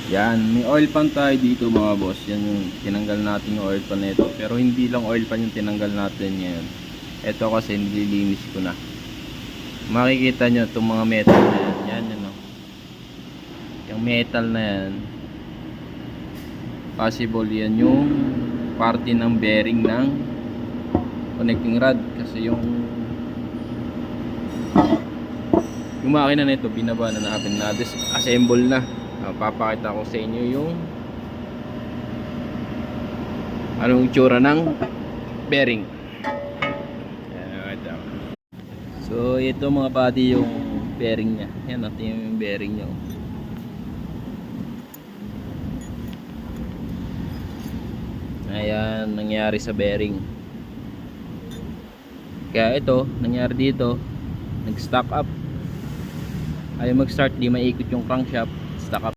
Yan, may oil pan tayo dito mga boss. Yan yung tinanggal natin yung oil pan nito. Pero hindi lang oil pan yung tinanggal natin ngayon. Ito kasi nililinis ko na. Makikita nyo itong mga metal na yan. Yan yun o. Yung metal na yan. Possible yan yung parte ng bearing ng connecting rod. Kasi yung makina na ito binaba na natin na assemble na. Papakita ko sa inyo yung anong itsura ng bearing. So ito mga pati yung bearing nya. Yan natin yung bearing nya. Ayan nangyari sa bearing. Kaya ito nangyari dito, nag stock up. Ayaw mag start, di maikot yung crankshaft, stock up.